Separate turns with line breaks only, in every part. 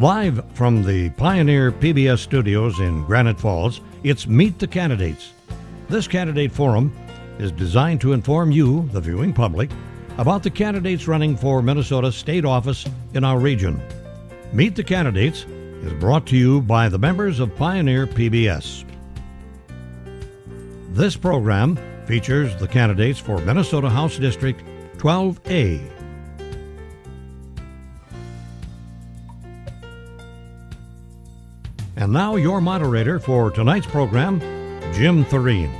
Live from the Pioneer PBS studios in Granite Falls, it's Meet the Candidates. This candidate forum is designed to inform you, the viewing public, about the candidates running for Minnesota state office in our region. Meet the Candidates is brought to you by the members of Pioneer PBS. This program features the candidates for Minnesota House District 12A. And now your moderator for tonight's program, Jim Thureen.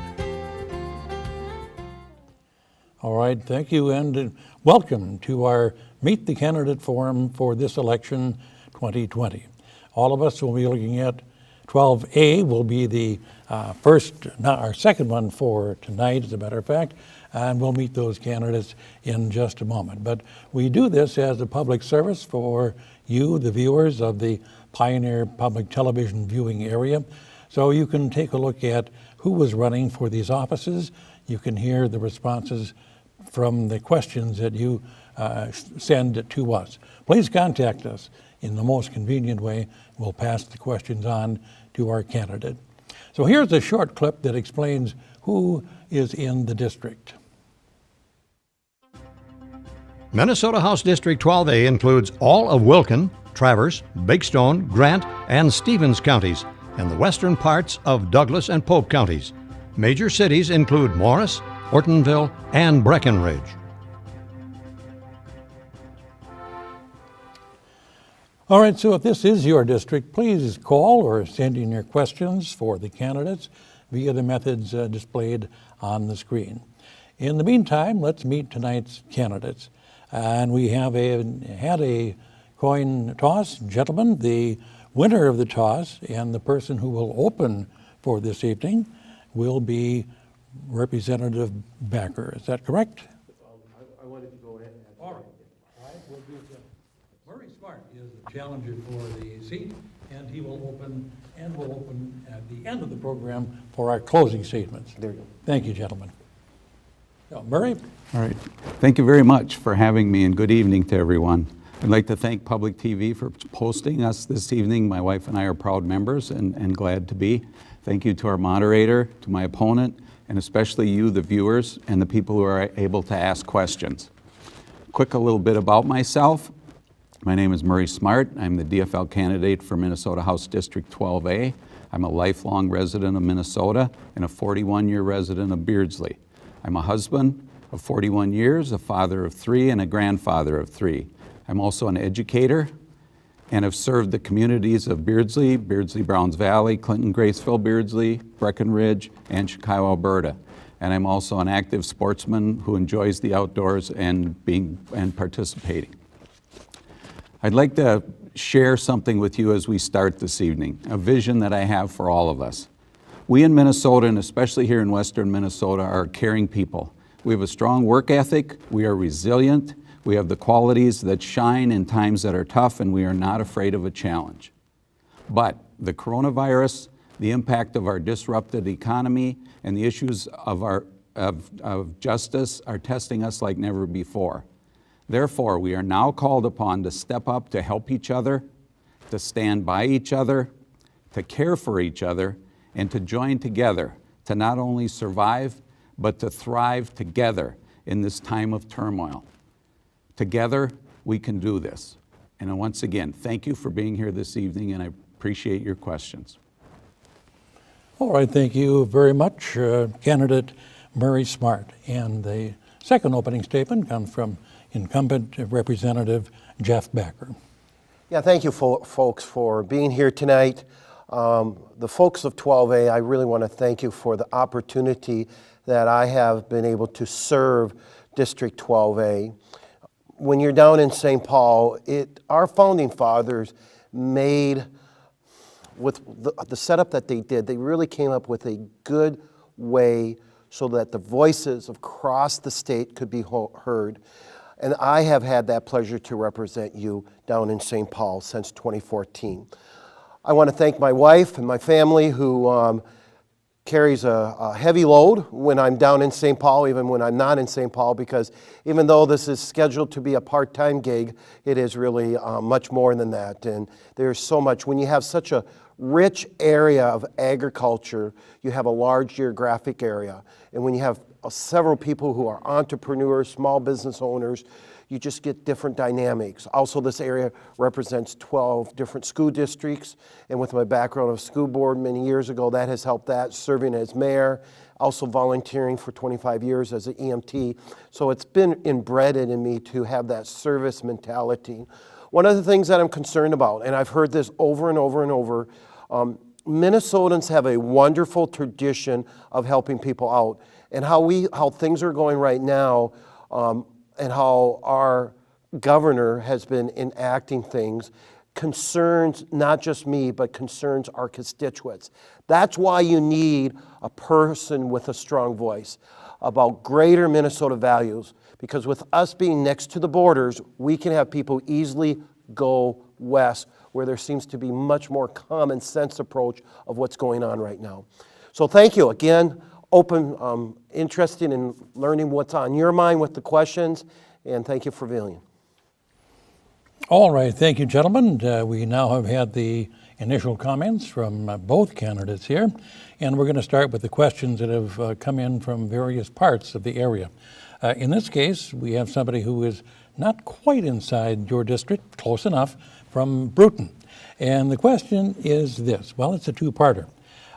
All right, thank you, and welcome to our Meet the Candidate Forum for this election 2020. All of us will be looking at 12A, will be the our second one for tonight, as a matter of fact, and we'll meet those candidates in just a moment. But we do this as a public service for you, the viewers of the Pioneer Public Television viewing area. So you can take a look at who was running for these offices. You can hear the responses from the questions that you send to us. Please contact us in the most convenient way. We'll pass the questions on to our candidate. So here's a short clip that explains who is in the district.
Minnesota House District 12A includes all of Wilkin, Traverse, Big Stone, Grant, and Stevens counties, and the western parts of Douglas and Polk counties. Major cities include Morris, Ortonville, and Breckenridge.
All right, so if this is your district, please call or send in your questions for the candidates via the methods displayed on the screen. In the meantime, let's meet tonight's candidates. And we have had a coin toss. Gentlemen, the winner of the toss and the person who will open for this evening will be Representative Backer. Is that correct?
I wanted to go ahead and
All right. We'll do it. Murray Smart is the challenger for the seat, and he will open at the end of the program for our closing statements.
There you go.
Thank you, gentlemen. So, Murray?
All right. Thank you very much for having me, and good evening to everyone. I'd like to thank Public TV for hosting us this evening. My wife and I are proud members and glad to be. Thank you to our moderator, to my opponent, and especially you, the viewers, and the people who are able to ask questions. A little bit about myself. My name is Murray Smart. I'm the DFL candidate for Minnesota House District 12A. I'm a lifelong resident of Minnesota and a 41-year resident of Beardsley. I'm a husband of 41 years, a father of 3, and a grandfather of 3. I'm also an educator and have served the communities of Beardsley, Browns Valley, Clinton, Graceville, Beardsley, Breckenridge, and Chicago, Alberta. And I'm also an active sportsman who enjoys the outdoors and participating. I'd like to share something with you as we start this evening, a vision that I have for all of us. We in Minnesota, and especially here in western Minnesota, are caring people. We have a strong work ethic, we are resilient, we have the qualities that shine in times that are tough, and we are not afraid of a challenge. But the coronavirus, the impact of our disrupted economy, and the issues of justice are testing us like never before. Therefore, we are now called upon to step up to help each other, to stand by each other, to care for each other, and to join together to not only survive, but to thrive together in this time of turmoil. Together, we can do this. And once again, thank you for being here this evening, and I appreciate your questions.
All right, thank you very much, candidate Murray Smart. And the second opening statement comes from incumbent Representative Jeff Backer.
Yeah, thank you folks for being here tonight. The folks of 12A, I really want to thank you for the opportunity that I have been able to serve District 12A. When you're down in St. Paul, our founding fathers made, with the setup that they did, they really came up with a good way so that the voices across the state could be heard. And I have had that pleasure to represent you down in St. Paul since 2014. I want to thank my wife and my family who carries a heavy load when I'm down in St. Paul, even when I'm not in St. Paul, because even though this is scheduled to be a part-time gig, it is really much more than that. And there's so much. When you have such a rich area of agriculture, you have a large geographic area. And when you have several people who are entrepreneurs, small business owners, you just get different dynamics. Also, this area represents 12 different school districts, and with my background of school board many years ago, that has helped that, serving as mayor, also volunteering for 25 years as an EMT. So it's been inbred in me to have that service mentality. One of the things that I'm concerned about, and I've heard this over and over and over, Minnesotans have a wonderful tradition of helping people out, and how things are going right now, and how our governor has been enacting things concerns not just me, but concerns our constituents. That's why you need a person with a strong voice about greater Minnesota values, because with us being next to the borders, we can have people easily go west, where there seems to be much more common sense approach of what's going on right now. So thank you again. Open, interested in learning what's on your mind with the questions, and thank you for viewing.
All right, thank you, gentlemen. We now have had the initial comments from both candidates here, and we're going to start with the questions that have come in from various parts of the area. In this case, we have somebody who is not quite inside your district, close enough, from Bruton. And the question is this. Well, it's a two-parter.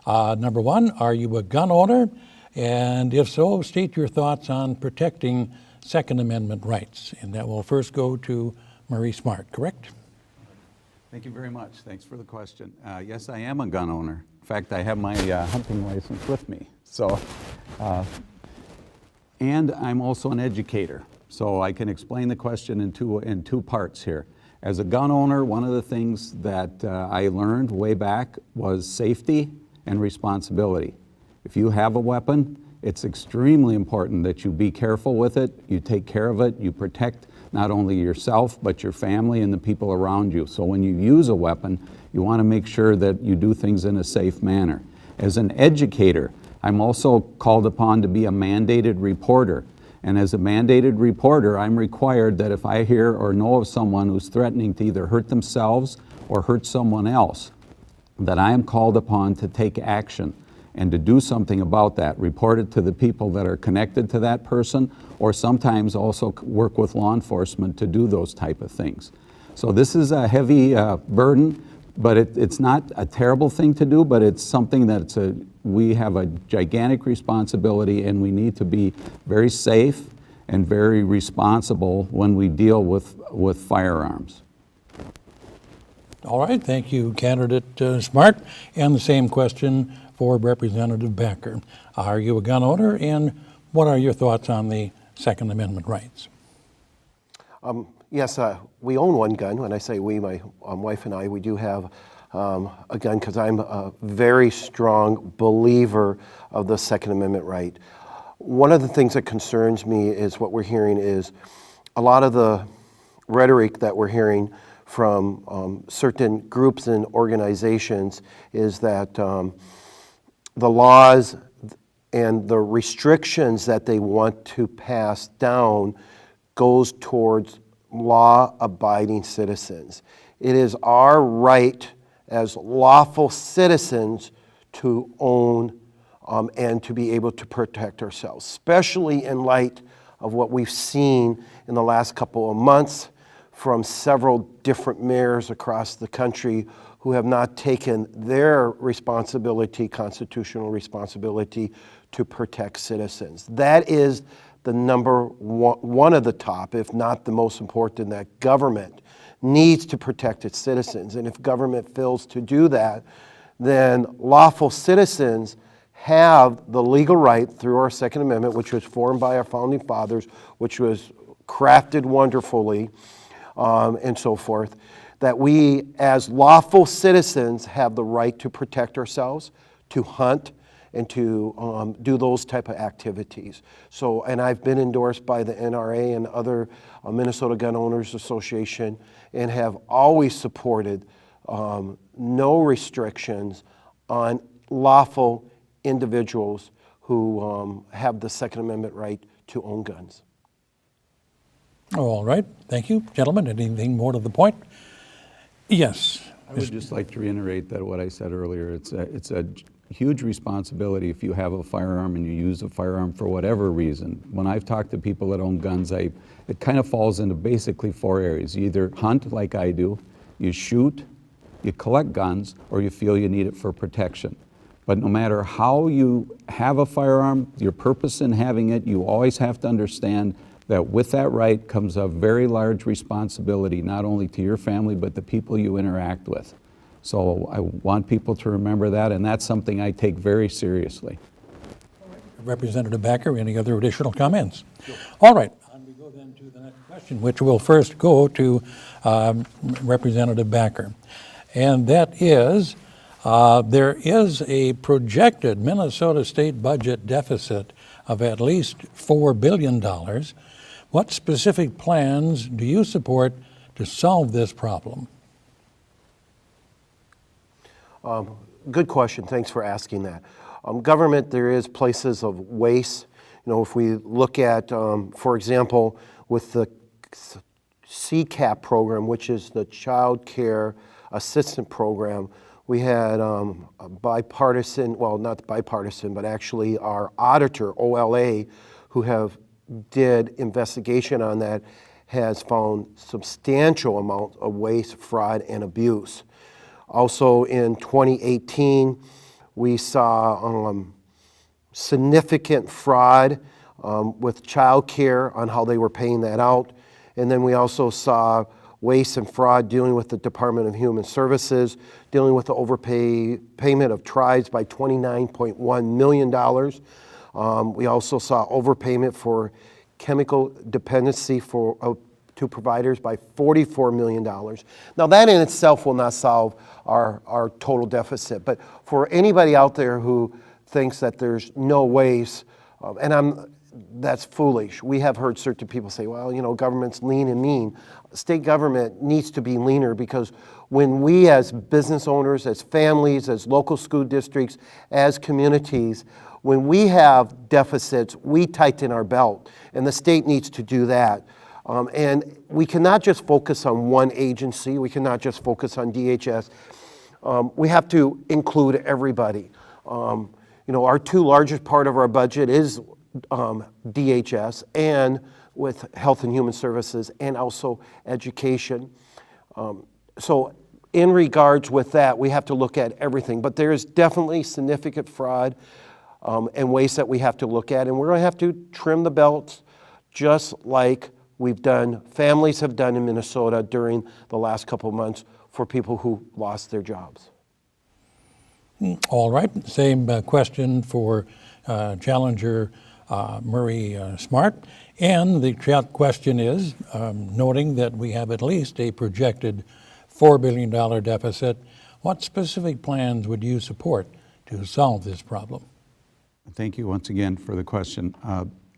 Number one, are you a gun owner? And if so, state your thoughts on protecting Second Amendment rights. And that will first go to Marie Smart, correct?
Thank you very much. Thanks for the question. Yes, I am a gun owner. In fact, I have my hunting license with me. So, and I'm also an educator. So I can explain the question in two parts here. As a gun owner, one of the things that I learned way back was safety and responsibility. If you have a weapon, it's extremely important that you be careful with it, you take care of it, you protect not only yourself, but your family and the people around you. So when you use a weapon, you want to make sure that you do things in a safe manner. As an educator, I'm also called upon to be a mandated reporter. And as a mandated reporter, I'm required that if I hear or know of someone who's threatening to either hurt themselves or hurt someone else, that I am called upon to take action and to do something about that, report it to the people that are connected to that person, or sometimes also work with law enforcement to do those type of things. So this is a heavy burden, but it's not a terrible thing to do, but it's something that we have a gigantic responsibility, and we need to be very safe and very responsible when we deal with firearms.
All right, thank you, candidate Smart. And the same question for Representative Becker. Are you a gun owner, and what are your thoughts on the Second Amendment rights?
Yes, we own one gun. When I say we, my wife and I, we do have a gun, because I'm a very strong believer of the Second Amendment right. One of the things that concerns me is what we're hearing is a lot of the rhetoric that we're hearing from certain groups and organizations is that the laws and the restrictions that they want to pass down goes towards law-abiding citizens. It is our right as lawful citizens to own and to be able to protect ourselves, especially in light of what we've seen in the last couple of months from several different mayors across the country who have not taken their responsibility, constitutional responsibility, to protect citizens. That is the number one of the top, if not the most important, that government needs to protect its citizens. And if government fails to do that, then lawful citizens have the legal right through our Second Amendment, which was formed by our founding fathers, which was crafted wonderfully, and so forth, that we as lawful citizens have the right to protect ourselves, to hunt, and to do those type of activities. So, and I've been endorsed by the NRA and other Minnesota Gun Owners Association, and have always supported no restrictions on lawful individuals who have the Second Amendment right to own guns.
All right, thank you. Gentlemen, anything more to the point? Yes.
I would just like to reiterate that what I said earlier, it's a huge responsibility if you have a firearm and you use a firearm for whatever reason. When I've talked to people that own guns, it kind of falls into basically 4 areas. You either hunt like I do, you shoot, you collect guns, or you feel you need it for protection. But no matter how you have a firearm, your purpose in having it, you always have to understand that with that right comes a very large responsibility, not only to your family, but the people you interact with. So I want people to remember that, and that's something I take very seriously.
Representative Backer, any other additional comments? Sure. All right, and we go then to the next question, which will first go to Representative Backer. And that is, there is a projected Minnesota state budget deficit of at least $4 billion. What specific plans do you support to solve this problem?
Good question. Thanks for asking that. Government, there is places of waste. You know, if we look at, for example, with the CCAP program, which is the Child Care Assistant Program, we had a bipartisan, well, not bipartisan, but actually our auditor, OLA, who did investigation on that, has found substantial amount of waste, fraud, and abuse. Also in 2018, we saw significant fraud with child care on how they were paying that out. And then we also saw waste and fraud dealing with the Department of Human Services, dealing with the overpayment of tribes by $29.1 million. We also saw overpayment for chemical dependency to providers by $44 million. Now that in itself will not solve our total deficit, but for anybody out there who thinks that there's no waste, that's foolish. We have heard certain people say, well, you know, government's lean and mean. State government needs to be leaner, because when we as business owners, as families, as local school districts, as communities, when we have deficits, we tighten our belt, and the state needs to do that. And we cannot just focus on one agency. We cannot just focus on DHS. We have to include everybody. You know, our 2 largest part of our budget is DHS, and with Health and Human Services, and also education. So in regards with that, we have to look at everything. But there is definitely significant fraud and waste that we have to look at, and we're going to have to trim the belts, just like families have done in Minnesota during the last couple of months for people who lost their jobs.
All right, same question for challenger Murray Smart. And the question is, noting that we have at least a projected $4 billion deficit, what specific plans would you support to solve this problem?
Thank you once again for the question.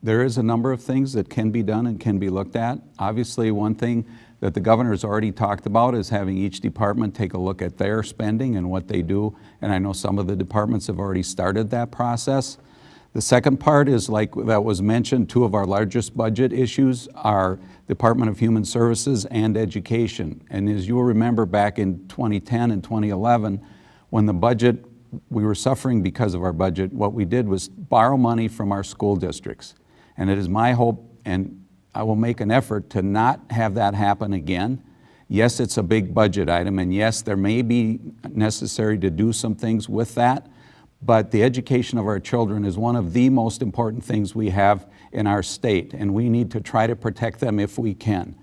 There is a number of things that can be done and can be looked at. Obviously, one thing that the governor's already talked about is having each department take a look at their spending and what they do, and I know some of the departments have already started that process. The second part is, like that was mentioned, 2 of our largest budget issues are Department of Human Services and Education. And as you'll remember, back in 2010 and 2011, when we were suffering because of our budget, what we did was borrow money from our school districts. And it is my hope, and I will make an effort to not have that happen again. Yes, it's a big budget item, and yes, there may be necessary to do some things with that, but the education of our children is one of the most important things we have in our state, and we need to try to protect them if we can.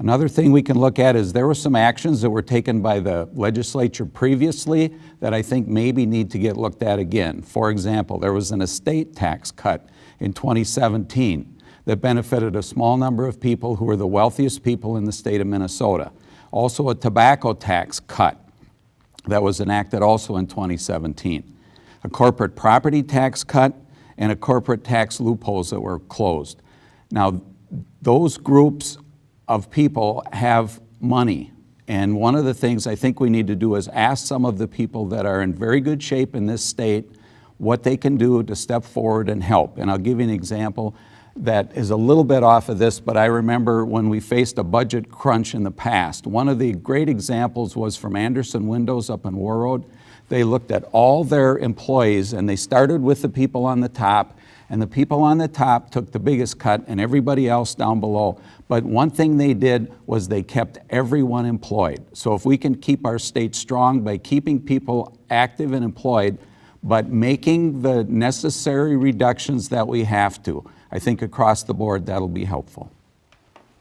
Another thing we can look at is there were some actions that were taken by the legislature previously that I think maybe need to get looked at again. For example, there was an estate tax cut in 2017 that benefited a small number of people who were the wealthiest people in the state of Minnesota. Also a tobacco tax cut that was enacted also in 2017. A corporate property tax cut and a corporate tax loopholes that were closed. Now, those groups of people have money, and one of the things I think we need to do is ask some of the people that are in very good shape in this state, what they can do to step forward and help. And I'll give you an example that is a little bit off of this, but I remember when we faced a budget crunch in the past. One of the great examples was from Anderson Windows up in War Road. They looked at all their employees and they started with the people on the top, and the people on the top took the biggest cut and everybody else down below. But one thing they did was they kept everyone employed. So if we can keep our state strong by keeping people active and employed, but making the necessary reductions that we have to, I think across the board that'll be helpful.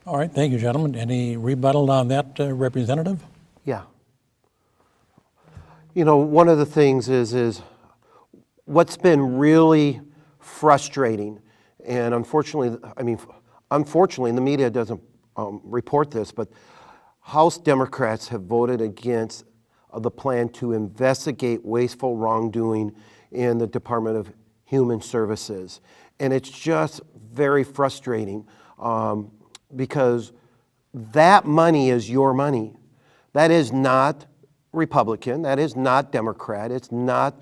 All right, thank you, gentlemen. Any rebuttal on that, Representative?
Yeah. You know, one of the things is what's been really frustrating, and unfortunately, unfortunately, the media doesn't report this, but House Democrats have voted against the plan to investigate wasteful wrongdoing in the Department of Human Services. And it's just very frustrating because that money is your money. That is not Republican, that is not Democrat, it's not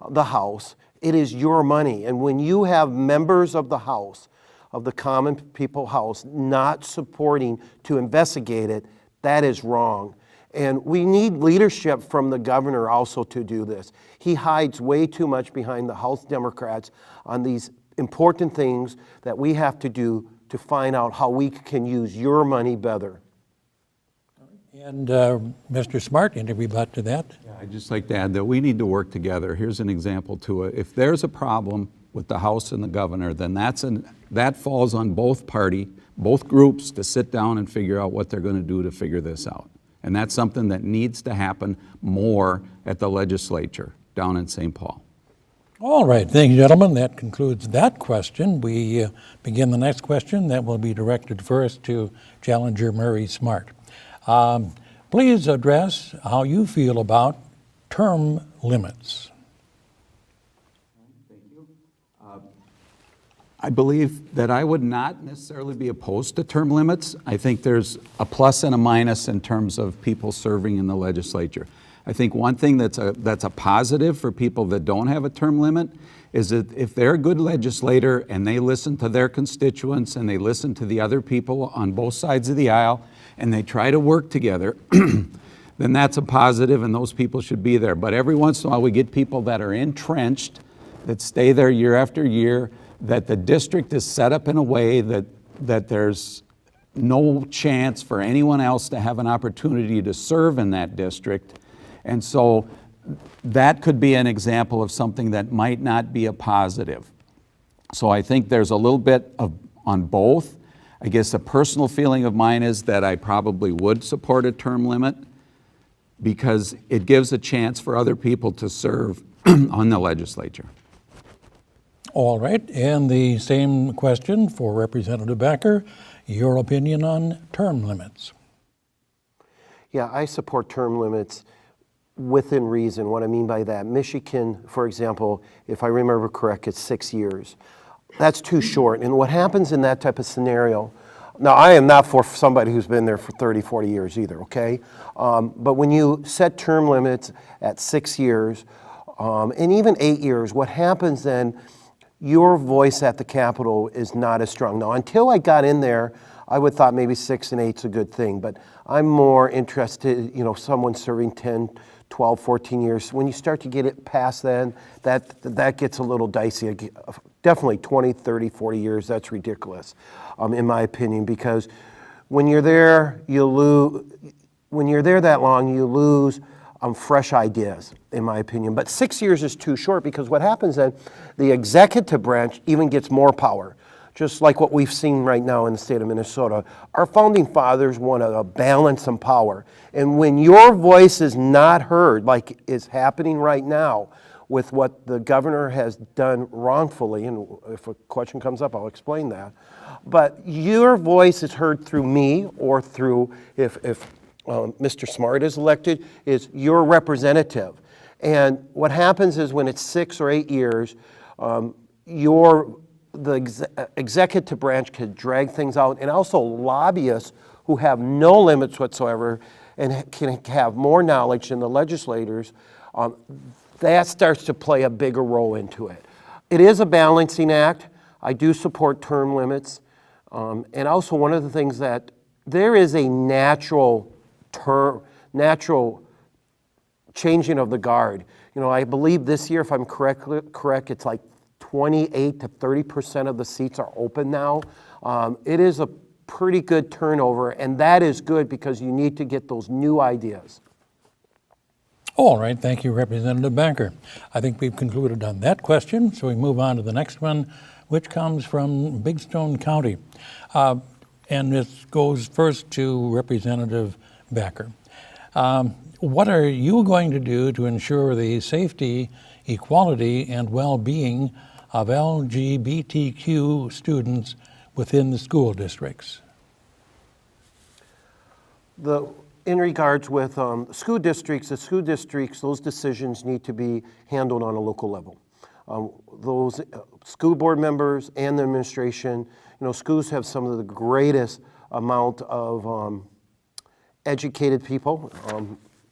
the House. It is your money. And when you have members of the House, of the Common People House, not supporting to investigate it, that is wrong. And we need leadership from the governor also to do this. He hides way too much behind the House Democrats on these important things that we have to do to find out how we can use your money better.
And Mr. Smart, any rebut to that?
Yeah, I'd just like to add that we need to work together. Here's an example to it. If there's a problem with the House and the governor, then that falls on both groups to sit down and figure out what they're going to do to figure this out. And that's something that needs to happen more at the legislature down in St. Paul.
All right, thank you, gentlemen. That concludes that question. We begin the next question that will be directed first to Challenger Murray Smart. Please address how you feel about term limits.
Thank you. I believe that I would not necessarily be opposed to term limits. I think there's a plus and a minus in terms of people serving in the legislature. I think one thing that's a positive for people that don't have a term limit is that if they're a good legislator and they listen to their constituents and they listen to the other people on both sides of the aisle and they try to work together, then that's a positive and those people should be there. But every once in a while we get people that are entrenched, that stay there year after year, that the district is set up in a way that there's no chance for anyone else to have an opportunity to serve in that district. And so that could be an example of something that might not be a positive. So I think there's a little bit of on both. I guess a personal feeling of mine is that I probably would support a term limit because it gives a chance for other people to serve on the legislature.
All right, and the same question for Representative Becker. Your opinion on term limits?
Yeah, I support term limits within reason. What I mean by that, Michigan, for example, if I remember correct, it's 6 years. That's too short. And what happens in that type of scenario, now I am not for somebody who's been there for 30, 40 years either, okay? But when you set term limits at 6 years, and even 8 years, what happens then, your voice at the Capitol is not as strong. Now, until I got in there, I would thought maybe 6 and 8 is a good thing, but I'm more interested, someone serving 10, 12, 14 years. When you start to get it past then, that gets a little dicey. Definitely 20, 30, 40 years, that's ridiculous, in my opinion, because when you're there, when you're there that long, you lose fresh ideas, in my opinion. But 6 years is too short because what happens then, the executive branch even gets more power. Just like what we've seen right now in the state of Minnesota. Our founding fathers wanted a balance and power. And when your voice is not heard, like is happening right now with what the governor has done wrongfully, and if a question comes up, I'll explain that. But your voice is heard through me or through, if Mr. Smart is elected, is your representative. And what happens is when it's 6 or 8 years, the executive branch can drag things out, and also lobbyists who have no limits whatsoever and can have more knowledge than the legislators. that starts to play a bigger role into it. It is a balancing act. I do support term limits. And also one of the things that there is a natural changing of the guard. You know, I believe this year, if I'm correct, it's like 28 to 30% of the seats are open now. It is a pretty good turnover, and that is good because you need to get those new ideas.
All right, thank you, Representative Banker. I think we've concluded on that question, so we move on to the next one, which comes from Big Stone County. And this goes first to Representative Banker. What are you going to do to ensure the safety, equality, and well-being of LGBTQ students within the school districts?
In regards with school districts, those decisions need to be handled on a local level. Those school board members and the administration, you know, schools have some of the greatest amount of educated people.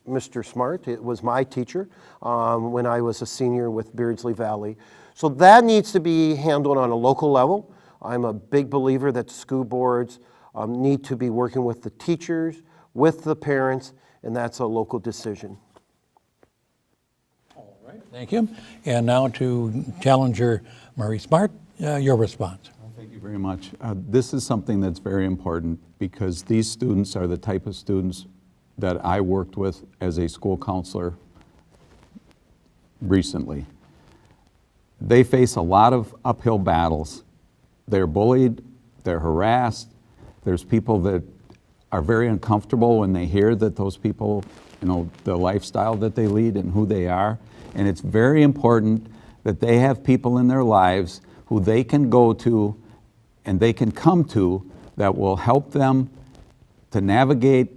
Mr. Smart, it was my teacher when I was a senior with Beardsley Valley. So that needs to be handled on a local level. I'm a big believer that school boards need to be working with the teachers, with the parents, and that's a local decision.
All right, thank you. And now to Challenger Murray Smart, your response.
Thank you very much. This is something that's very important because these students are the type of students that I worked with as a school counselor recently. They face a lot of uphill battles. They're bullied, they're harassed. There's people that are very uncomfortable when they hear that those people, you know, the lifestyle that they lead and who they are. And it's very important that they have people in their lives who they can go to and they can come to that will help them to navigate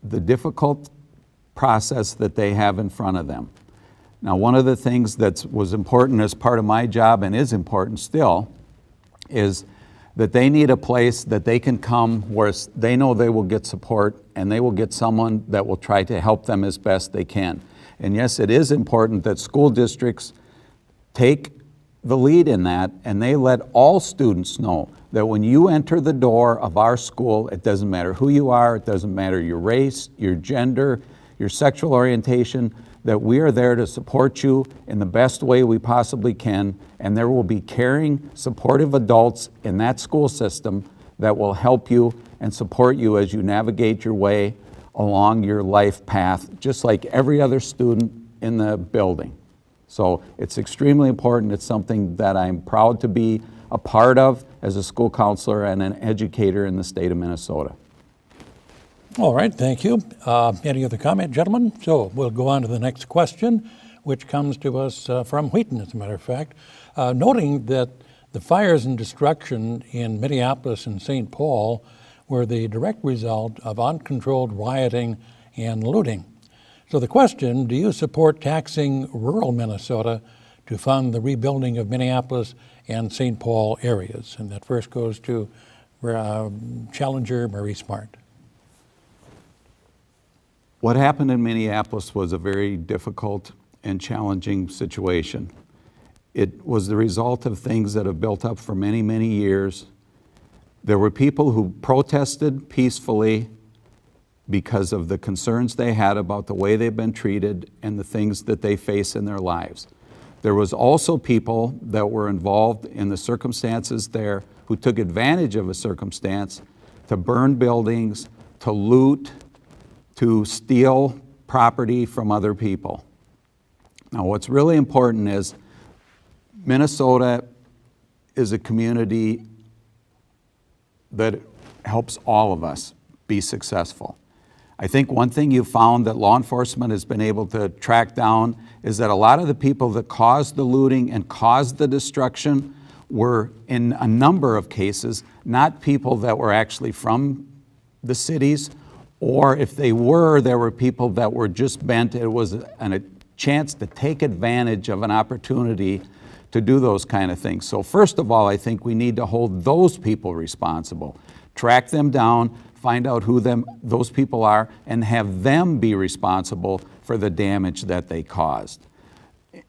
the difficult process that they have in front of them. Now, one of the things that was important as part of my job and is important still is that they need a place that they can come where they know they will get support and they will get someone that will try to help them as best they can. And yes, it is important that school districts take the lead in that and they let all students know that when you enter the door of our school, it doesn't matter who you are, it doesn't matter your race, your gender, your sexual orientation, that we are there to support you in the best way we possibly can, and there will be caring, supportive adults in that school system that will help you and support you as you navigate your way along your life path, just like every other student in the building. So it's extremely important. It's something that I'm proud to be a part of as a school counselor and an educator in the state of Minnesota.
All right, thank you. Any other comment, gentlemen? So we'll go on to the next question, which comes to us from Wheaton, as a matter of fact, noting that the fires and destruction in Minneapolis and St. Paul were the direct result of uncontrolled rioting and looting. So the question, do you support taxing rural Minnesota to fund the rebuilding of Minneapolis and St. Paul areas? And that first goes to Challenger Murray Smart.
What happened in Minneapolis was a very difficult and challenging situation. It was the result of things that have built up for many, many years. There were people who protested peacefully because of the concerns they had about the way they've been treated and the things that they face in their lives. There was also people that were involved in the circumstances there who took advantage of a circumstance to burn buildings, to loot, to steal property from other people. Now, what's really important is Minnesota is a community that helps all of us be successful. I think one thing you found that law enforcement has been able to track down is that a lot of the people that caused the looting and caused the destruction were, in a number of cases, not people that were actually from the cities, or if they were, there were people that were just bent. It was a chance to take advantage of an opportunity to do those kind of things. So first of all, I think we need to hold those people responsible, track them down, find out who those people are, and have them be responsible for the damage that they caused.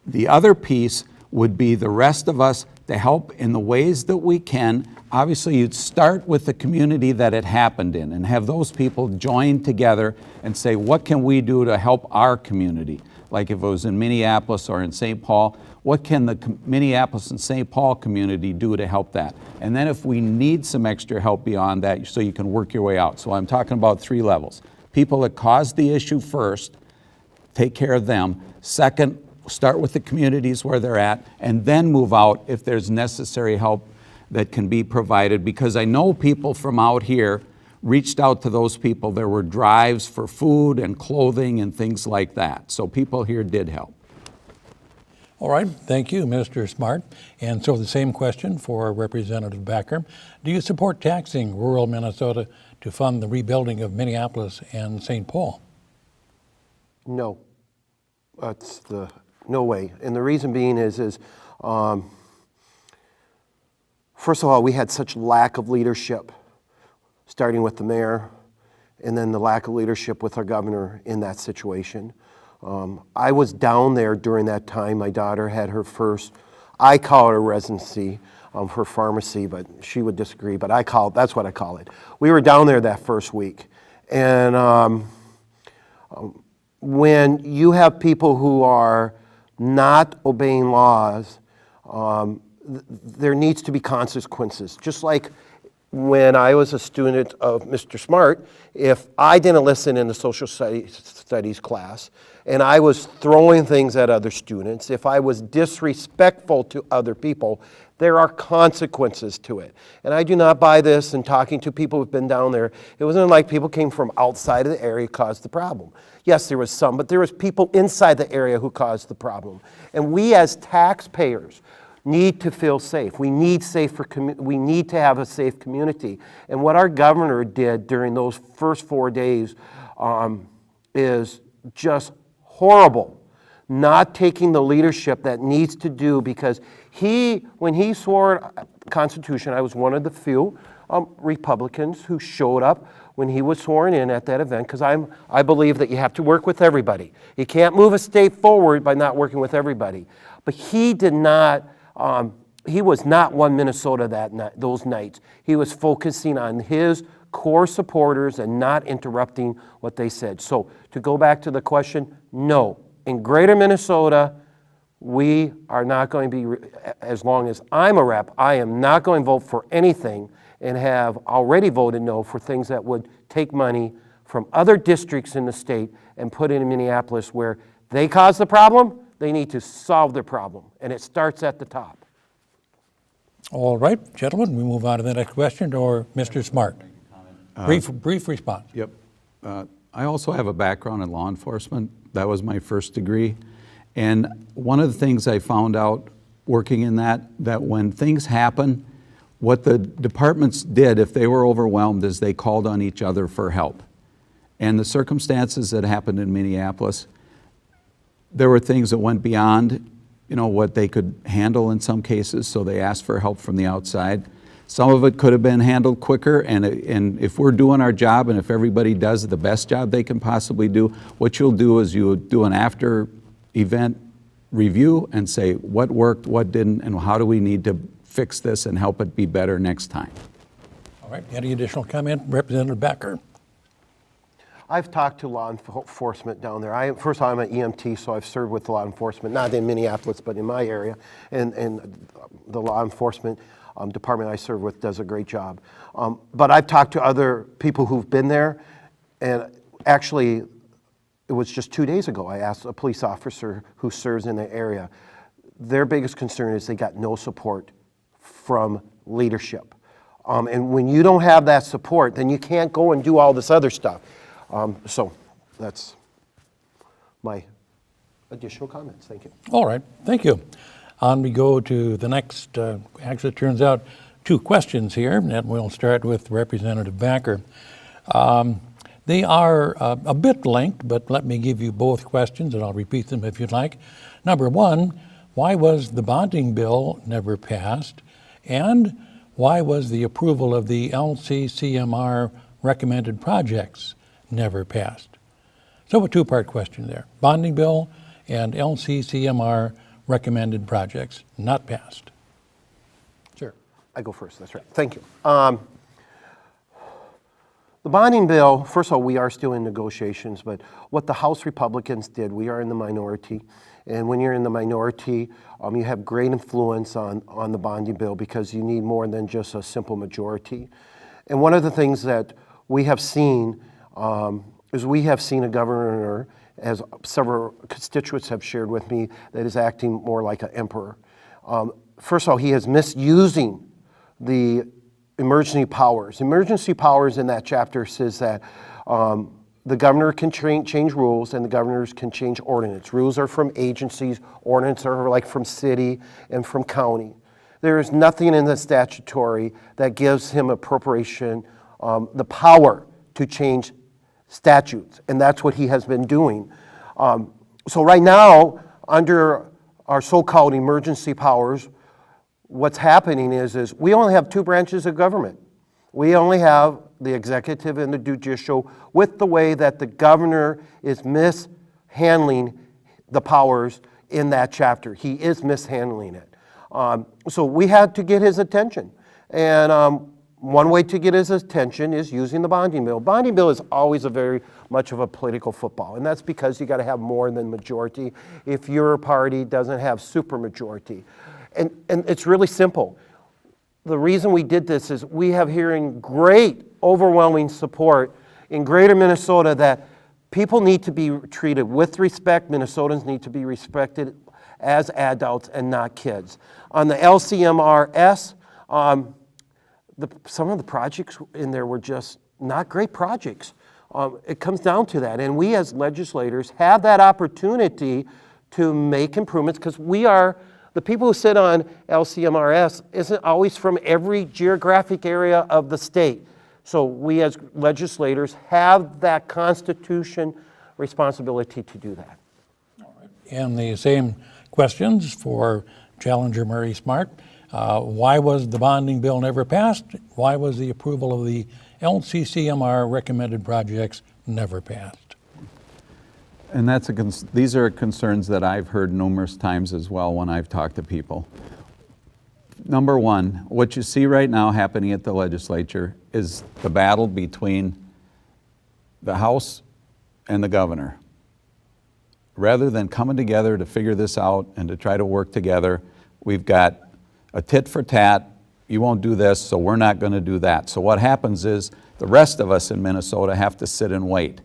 The other piece would be the rest of us to help in the ways that we can. Obviously, you'd start with the community that it happened in and have those people join together and say, what can we do to help our community? Like if it was in Minneapolis or in St. Paul, what can the Minneapolis and St. Paul community do to help that? And then if we need some extra help beyond that, so you can work your way out. So I'm talking about 3 levels. People that caused the issue first, take care of them. Second, start with the communities where they're at, and then move out if there's necessary help that can be provided. Because I know people from out here reached out to those people. There were drives for food and clothing and things like that. So people here did help.
All right, thank you, Mr. Smart. And so the same question for Representative Backer. Do you support taxing rural Minnesota to fund the rebuilding of Minneapolis and St. Paul?
No, that's no way. And the reason being is first of all, we had such lack of leadership, starting with the mayor, and then the lack of leadership with our governor in that situation. I was down there during that time. My daughter had her first, I call it a residency for pharmacy, but she would disagree, but that's what I call it. We were down there that first week. And when you have people who are not obeying laws, there needs to be consequences. Just like when I was a student of Mr. Smart, if I didn't listen in the social studies class, and I was throwing things at other students, if I was disrespectful to other people, there are consequences to it. And I do not buy this, and talking to people who've been down there, it wasn't like people came from outside of the area who caused the problem. Yes, there was some, but there was people inside the area who caused the problem. And we as taxpayers need to feel safe. We need to have a safe community. And what our governor did during those first 4 days is just horrible. Not taking the leadership that needs to do, because when he swore Constitution, I was one of the few Republicans who showed up when he was sworn in at that event, because I believe that you have to work with everybody. You can't move a state forward by not working with everybody. But he did not. He was not one Minnesota those nights. He was focusing on his core supporters and not interrupting what they said. So to go back to the question, no. In Greater Minnesota, we are not going to be, as long as I'm a rep, I am not going to vote for anything, and have already voted no for things that would take money from other districts in the state and put it in Minneapolis, where they caused the problem. They need to solve their problem, and it starts at the top.
All right, gentlemen, we move on to the next question, or Mr. Smart. Brief response.
Yep. I also have a background in law enforcement. That was my first degree. And one of the things I found out working in that when things happen, what the departments did, if they were overwhelmed, is they called on each other for help. And the circumstances that happened in Minneapolis, there were things that went beyond, what they could handle in some cases, so they asked for help from the outside. Some of it could have been handled quicker, and if we're doing our job, and if everybody does the best job they can possibly do, what you'll do is you'll do an after-event review and say what worked, what didn't, and how do we need to fix this and help it be better next time.
All right, any additional comment? Representative Backer.
I've talked to law enforcement down there. First of all, I'm an EMT, so I've served with law enforcement, not in Minneapolis, but in my area. And the law enforcement department I serve with does a great job. But I've talked to other people who've been there, and actually, it was just 2 days ago, I asked a police officer who serves in the area. Their biggest concern is they got no support from leadership. And when you don't have that support, then you can't go and do all this other stuff. So that's my additional comments. Thank you.
All right, thank you. On we go to the next, actually it turns out 2 questions here, and we'll start with Representative Backer. They are a bit linked, but let me give you both questions, and I'll repeat them if you'd like. Number 1, why was the bonding bill never passed? And why was the approval of the LCCMR recommended projects never passed? So a 2-part question there. Bonding bill and LCCMR recommended projects not passed. Sir.
I go first, that's right. Thank you. The bonding bill, first of all, we are still in negotiations, but what the House Republicans did, we are in the minority. And when you're in the minority, you have great influence on the bonding bill because you need more than just a simple majority. And one of the things that we have seen is we have seen a governor, as several constituents have shared with me, that is acting more like an emperor. First of all, he is misusing the emergency powers. Emergency powers in that chapter says that the governor can change rules and the governors can change ordinance. Rules are from agencies, ordinance are like from city and from county. There is nothing in the statutory that gives him appropriation, the power to change statutes, and that's what he has been doing. So right now, under our so-called emergency powers, what's happening is we only have two branches of government. We only have the executive and the judicial, with the way that the governor is mishandling the powers in that chapter. He is mishandling it. So we had to get his attention. And one way to get his attention is using the bonding bill. Bonding bill is always a very much of a political football, and that's because you got to have more than majority if your party doesn't have supermajority. And it's really simple. The reason we did this is we have hearing great, overwhelming support in greater Minnesota that people need to be treated with respect. Minnesotans need to be respected as adults and not kids. On the LCMRS, some of the projects in there were just not great projects. It comes down to that. And we as legislators have that opportunity to make improvements because the people who sit on LCMRS isn't always from every geographic area of the state. So we as legislators have that Constitution responsibility to do that.
And the same questions for Challenger Murray Smart. Why was the bonding bill never passed? Why was the approval of the LCCMR recommended projects never passed?
And these are concerns that I've heard numerous times as well when I've talked to people. Number one, what you see right now happening at the legislature is the battle between the House and the governor. Rather than coming together to figure this out and to try to work together, we've got a tit for tat. You won't do this, so we're not going to do that. So what happens is the rest of us in Minnesota have to sit and wait.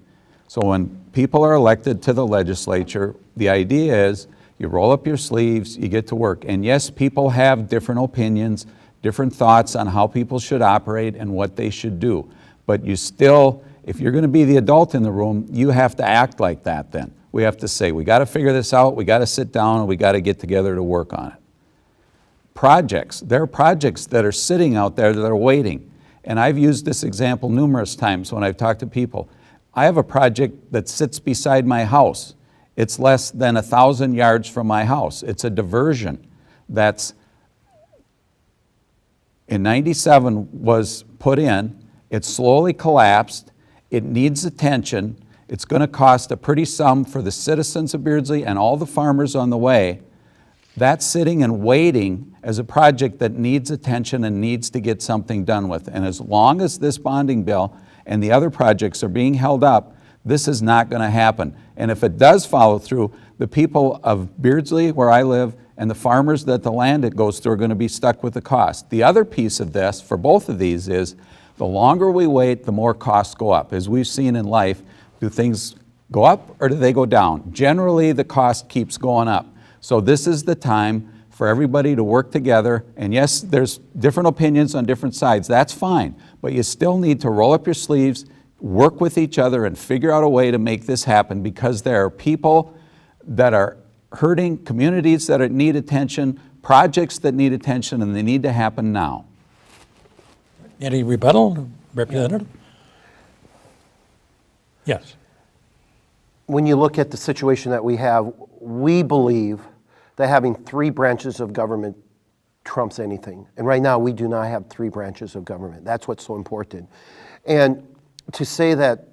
So when people are elected to the legislature, the idea is you roll up your sleeves, you get to work. And yes, people have different opinions, different thoughts on how people should operate and what they should do. But you still, if you're going to be the adult in the room, you have to act like that then. We have to say, we got to figure this out, we got to sit down, and we got to get together to work on it. Projects, there are projects that are sitting out there that are waiting. And I've used this example numerous times when I've talked to people. I have a project that sits beside my house. It's less than 1,000 yards from my house. It's a diversion that's in '97 was put in. It slowly collapsed. It needs attention. It's going to cost a pretty sum for the citizens of Beardsley and all the farmers on the way. That's sitting and waiting as a project that needs attention and needs to get something done with. And as long as this bonding bill and the other projects are being held up, this is not going to happen. And if it does follow through, the people of Beardsley, where I live, and the farmers that the land it goes through are going to be stuck with the cost. The other piece of this, for both of these, is the longer we wait, the more costs go up. As we've seen in life, do things go up or do they go down? Generally, the cost keeps going up. So this is the time for everybody to work together. And yes, there's different opinions on different sides. That's fine. But you still need to roll up your sleeves, work with each other, and figure out a way to make this happen because there are people that are hurting, communities that need attention, projects that need attention, and they need to happen now.
Any rebuttal, Representative? Yes.
When you look at the situation that we have, we believe that having three branches of government trumps anything. And right now, we do not have three branches of government. That's what's so important. And to say that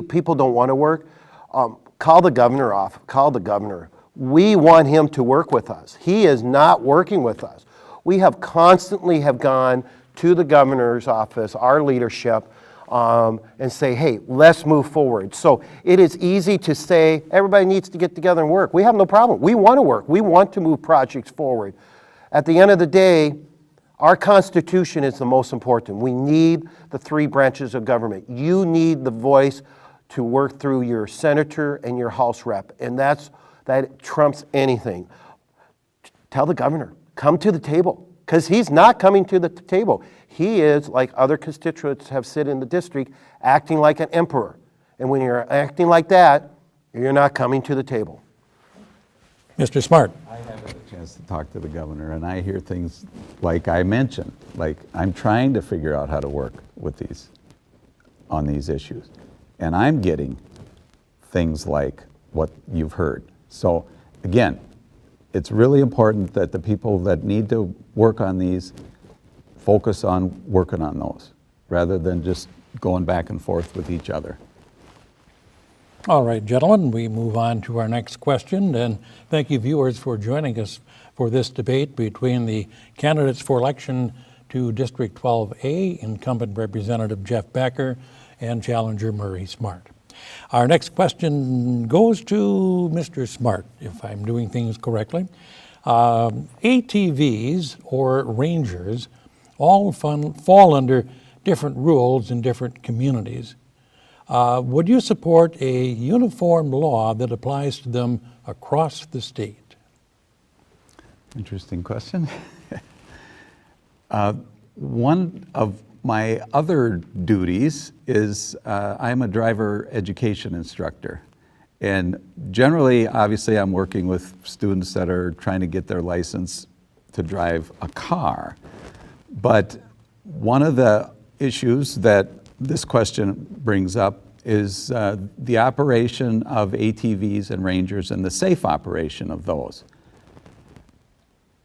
people don't want to work, Call the governor off. Call the governor. We want him to work with us. He is not working with us. We have constantly have gone to the governor's office, our leadership, and say, hey, let's move forward. So it is easy to say everybody needs to get together and work. We have no problem. We want to work. We want to move projects forward. At the end of the day, our Constitution is the most important. We need the three branches of government. You need the voice to work through your senator and your House rep, and that trumps anything. Tell the governor, come to the table, because he's not coming to the table. He is, like other constituents have said in the district, acting like an emperor. And when you're acting like that, you're not coming to the table.
Mr. Smart.
I haven't had a chance to talk to the governor, and I hear things like I mentioned, like I'm trying to figure out how to work with on these issues. And I'm getting things like what you've heard. So again, it's really important that the people that need to work on these focus on working on those rather than just going back and forth with each other.
All right, gentlemen, we move on to our next question, and thank you, viewers, for joining us for this debate between the candidates for election to District 12A, incumbent Representative Jeff Becker and challenger Murray Smart. Our next question goes to Mr. Smart, if I'm doing things correctly. ATVs or Rangers all fall under different rules in different communities. Would you support a uniform law that applies to them across the state?
Interesting question. One of my other duties is I'm a driver education instructor. And generally, obviously, I'm working with students that are trying to get their license to drive a car. But one of the issues that this question brings up is the operation of ATVs and Rangers and the safe operation of those.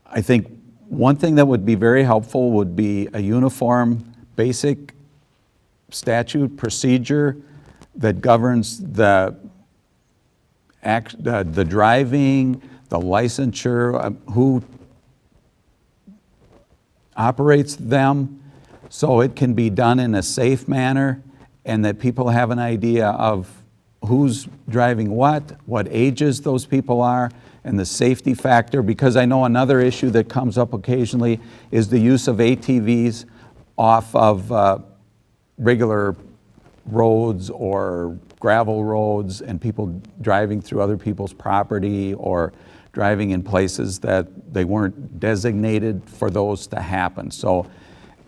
I think one thing that would be very helpful would be a uniform basic statute procedure that governs the driving, the licensure, who operates them, so it can be done in a safe manner and that people have an idea of who's driving what ages those people are, and the safety factor. Because I know another issue that comes up occasionally is the use of ATVs off of regular roads or gravel roads, and people driving through other people's property or driving in places that they weren't designated for those to happen. So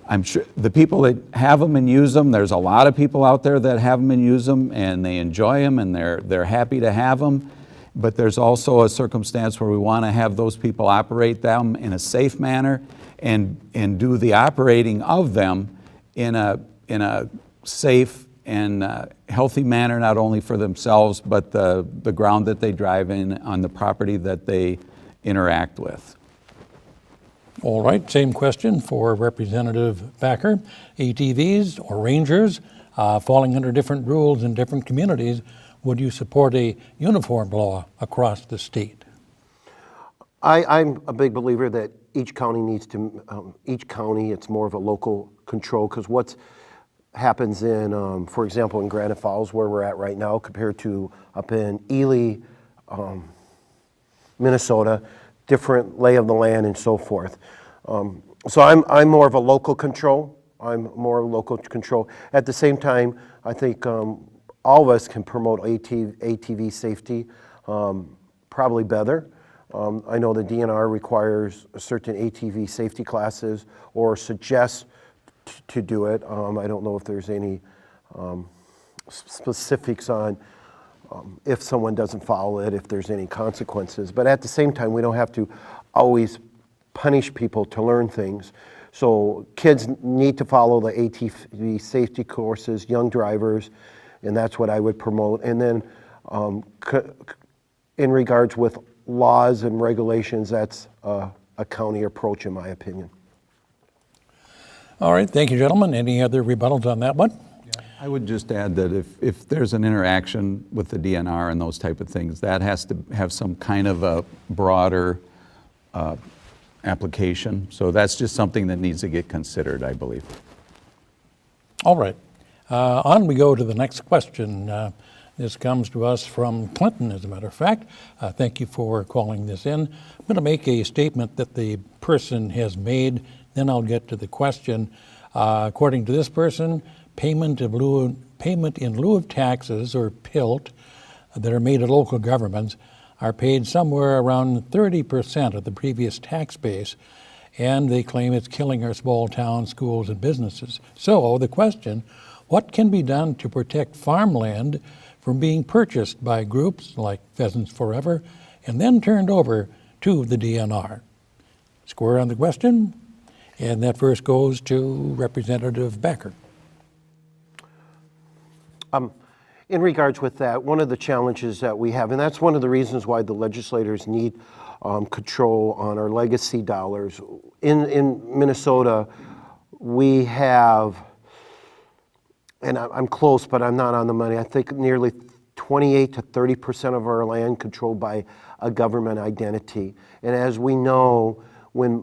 I'm sure the people that have them and use them, there's a lot of people out there that have them and use them, and they enjoy them, and they're happy to have them. But there's also a circumstance where we want to have those people operate them in a safe manner and do the operating of them in a safe and healthy manner, not only for themselves, but the ground that they drive in, on the property that they interact with.
All right, same question for Representative Becker. ATVs or Rangers falling under different rules in different communities, would you support a uniform law across the state?
I'm a big believer that each county needs to, it's more of a local control, because what happens in, for example, in Granite Falls, where we're at right now, compared to up in Ely, Minnesota, different lay of the land and so forth. So I'm more of a local control. At the same time, I think all of us can promote ATV safety probably better. I know the DNR requires certain ATV safety classes or suggests to do it. I don't know if there's any specifics on if someone doesn't follow it, if there's any consequences. But at the same time, we don't have to always punish people to learn things. So kids need to follow the ATV safety courses, young drivers, and that's what I would promote. And then in regards with laws and regulations, that's a county approach, in my opinion.
All right, thank you, gentlemen. Any other rebuttals on that one?
I would just add that if there's an interaction with the DNR and those type of things, that has to have some kind of a broader application. So that's just something that needs to get considered, I believe.
All right. On we go to the next question. This comes to us from Clinton, as a matter of fact. Thank you for calling this in. I'm going to make a statement that the person has made, then I'll get to the question. According to this person, payment in lieu of taxes, or PILT, that are made at local governments are paid somewhere around 30% of the previous tax base, and they claim it's killing our small town schools and businesses. So the question, what can be done to protect farmland from being purchased by groups like Pheasants Forever and then turned over to the DNR? Square on the question, and that first goes to Representative Becker.
In regards with that, one of the challenges that we have, and that's one of the reasons why the legislators need control on our legacy dollars. In Minnesota, we have, and I'm close, but I'm not on the money, I think nearly 28 to 30% of our land controlled by a government identity. And as we know, when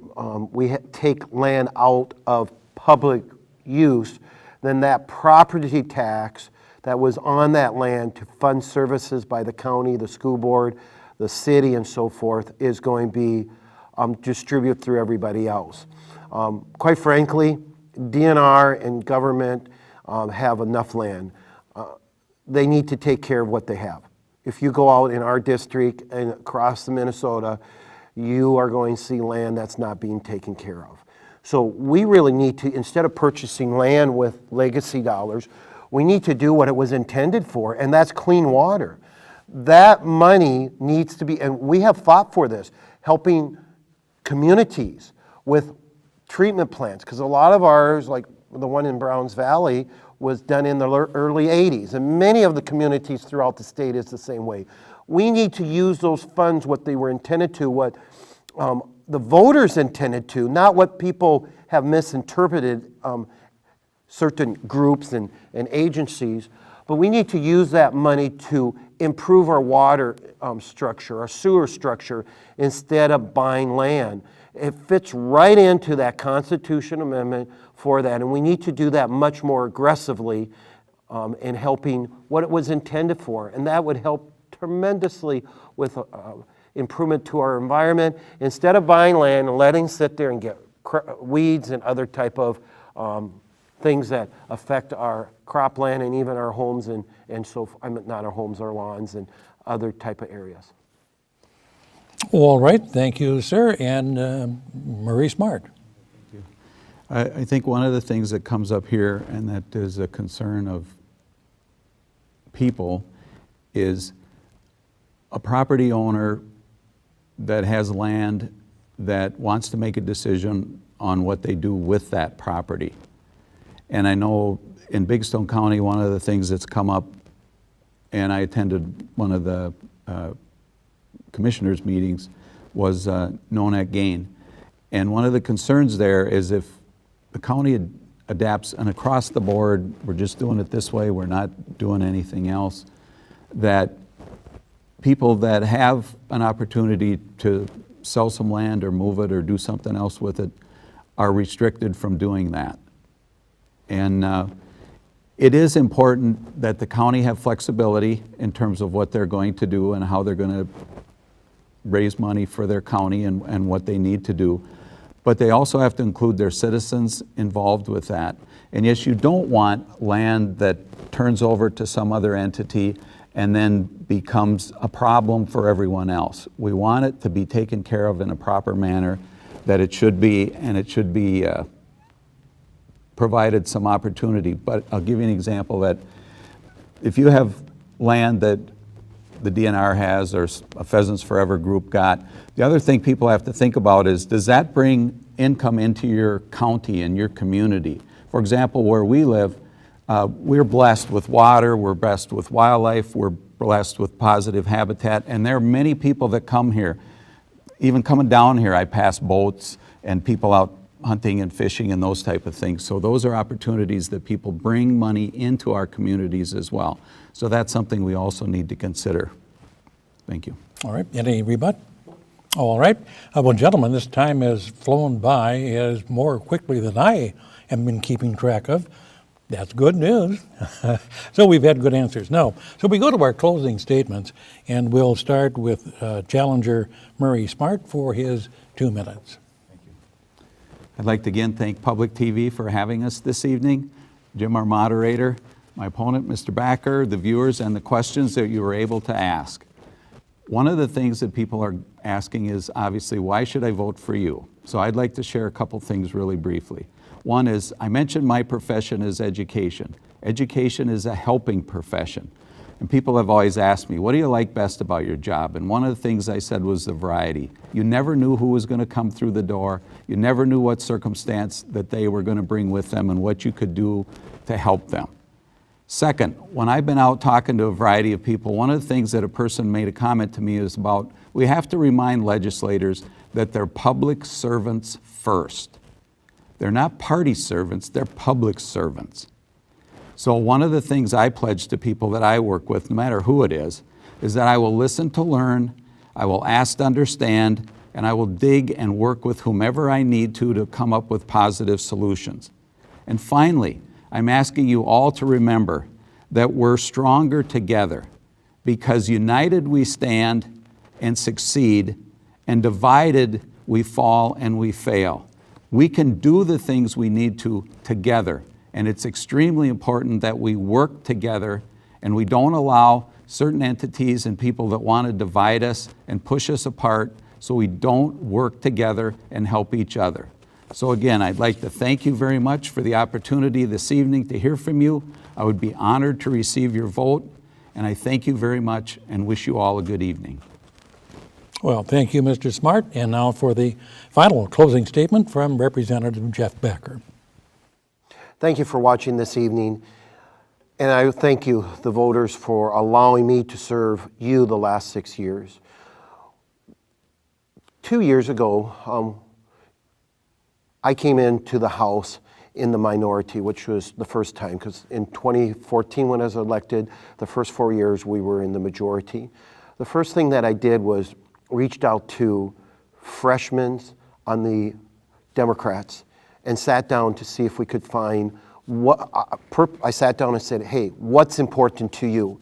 we take land out of public use, then that property tax that was on that land to fund services by the county, the school board, the city, and so forth, is going to be distributed through everybody else. Quite frankly, DNR and government have enough land. They need to take care of what they have. If you go out in our district and across the Minnesota, you are going to see land that's not being taken care of. So we really need to, instead of purchasing land with legacy dollars, we need to do what it was intended for, and that's clean water. That money needs to be, and we have fought for this, helping communities with treatment plants, because a lot of ours, like the one in Browns Valley, was done in the early 80s, and many of the communities throughout the state is the same way. We need to use those funds what they were intended to, what the voters intended to, not what people have misinterpreted, certain groups and agencies, but we need to use that money to improve our water structure, our sewer structure, instead of buying land. It fits right into that Constitution amendment for that, and we need to do that much more aggressively in helping what it was intended for, and that would help tremendously with improvement to our environment, instead of buying land and letting it sit there and get weeds and other type of things that affect our cropland and even our homes and so, not our homes, our lawns and other type of areas.
All right, thank you, sir. And Marie Smart.
I think one of the things that comes up here, and that is a concern of people, is a property owner that has land that wants to make a decision on what they do with that property. And I know in Big Stone County, one of the things that's come up, and I attended one of the commissioners' meetings, was Nonak Gain. And one of the concerns there is if the county adapts and across the board, we're just doing it this way, we're not doing anything else, that people that have an opportunity to sell some land or move it or do something else with it are restricted from doing that. And it is important that the county have flexibility in terms of what they're going to do and how they're going to raise money for their county and what they need to do. But they also have to include their citizens involved with that. And yes, you don't want land that turns over to some other entity and then becomes a problem for everyone else. We want it to be taken care of in a proper manner that it should be, and it should be provided some opportunity. But I'll give you an example that if you have land that the DNR has or a Pheasants Forever group got, the other thing people have to think about is, does that bring income into your county and your community? For example, where we live, we're blessed with water, we're blessed with wildlife, we're blessed with positive habitat, and there are many people that come here. Even coming down here, I pass boats and people out hunting and fishing and those type of things. So those are opportunities that people bring money into our communities as well. So that's something we also need to consider. Thank you.
All right, any rebut? All right. Well, gentlemen, this time has flown by as more quickly than I have been keeping track of. That's good news. So we've had good answers. No. So we go to our closing statements, and we'll start with Challenger Murray Smart for his 2 minutes.
I'd like to again thank Public TV for having us this evening, Jim, our moderator, my opponent, Mr. Backer, the viewers, and the questions that you were able to ask. One of the things that people are asking is obviously, why should I vote for you? So I'd like to share a couple things really briefly. One is, I mentioned my profession is education. Education is a helping profession. And people have always asked me, what do you like best about your job? And one of the things I said was the variety. You never knew who was going to come through the door. You never knew what circumstance that they were going to bring with them and what you could do to help them. Second, when I've been out talking to a variety of people, one of the things that a person made a comment to me is about, we have to remind legislators that they're public servants first. They're not party servants, they're public servants. So one of the things I pledge to people that I work with, no matter who it is that I will listen to learn, I will ask to understand, and I will dig and work with whomever I need to come up with positive solutions. And finally, I'm asking you all to remember that we're stronger together, because united we stand and succeed, and divided we fall and we fail. We can do the things we need to together, and it's extremely important that we work together and we don't allow certain entities and people that want to divide us and push us apart, so we don't work together and help each other. So again, I'd like to thank you very much for the opportunity this evening to hear from you. I would be honored to receive your vote, and I thank you very much and wish you all a good evening.
Well, thank you, Mr. Smart. And now for the final closing statement from Representative Jeff Backer.
Thank you for watching this evening. And I thank you, the voters, for allowing me to serve you the last 6 years. 2 years ago, I came into the House in the minority, which was the first time, because in 2014 when I was elected, the first 4 years we were in the majority. The first thing that I did was reached out to freshmen on the Democrats and sat down to see if we could find what, I sat down and said, hey, what's important to you?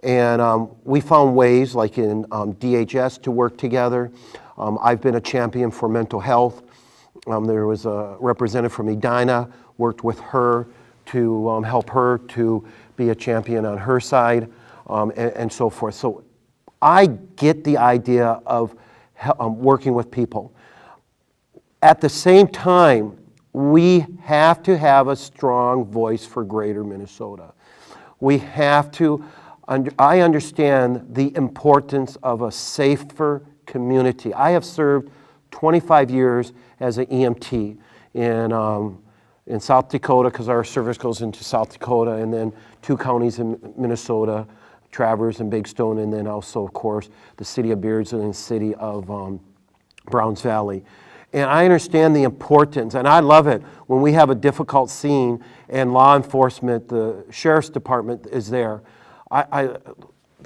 And we found ways, like in DHS, to work together. I've been a champion for mental health. There was a representative from Edina, worked with her to help her to be a champion on her side, and so forth. So I get the idea of working with people. At the same time, we have to have a strong voice for Greater Minnesota. We have to, I understand the importance of a safer community. I have served 25 years as an EMT in South Dakota, because our service goes into South Dakota, and then 2 counties in Minnesota, Traverse and Big Stone, and then also, of course, the city of Beardsley and the city of Browns Valley. And I understand the importance, and I love it when we have a difficult scene and law enforcement, the sheriff's department is there. I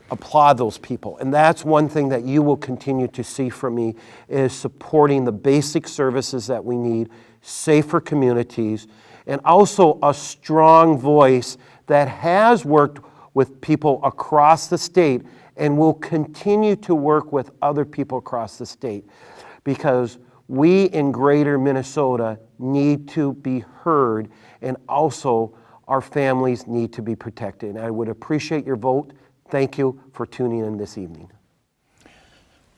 applaud those people. And that's one thing that you will continue to see from me, is supporting the basic services that we need, safer communities, and also a strong voice that has worked with people across the state and will continue to work with other people across the state, because we in Greater Minnesota need to be heard, and also our families need to be protected. And I would appreciate your vote. Thank you for tuning in this evening.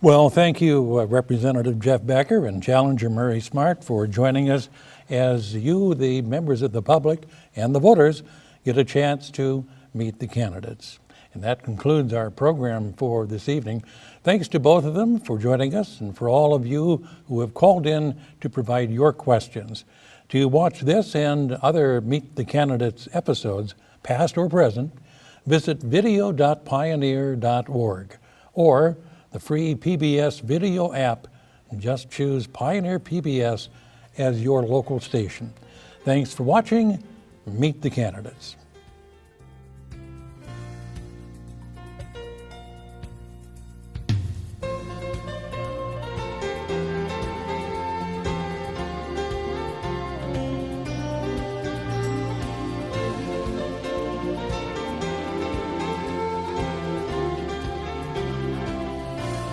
Well, thank you, Representative Jeff Backer and Challenger Murray Smart, for joining us as you, the members of the public and the voters, get a chance to meet the candidates. And that concludes our program for this evening. Thanks to both of them for joining us, and for all of you who have called in to provide your questions. To watch this and other Meet the Candidates episodes, past or present, visit video.pioneer.org or the free PBS video app. Just choose Pioneer PBS as your local station. Thanks for watching Meet the Candidates.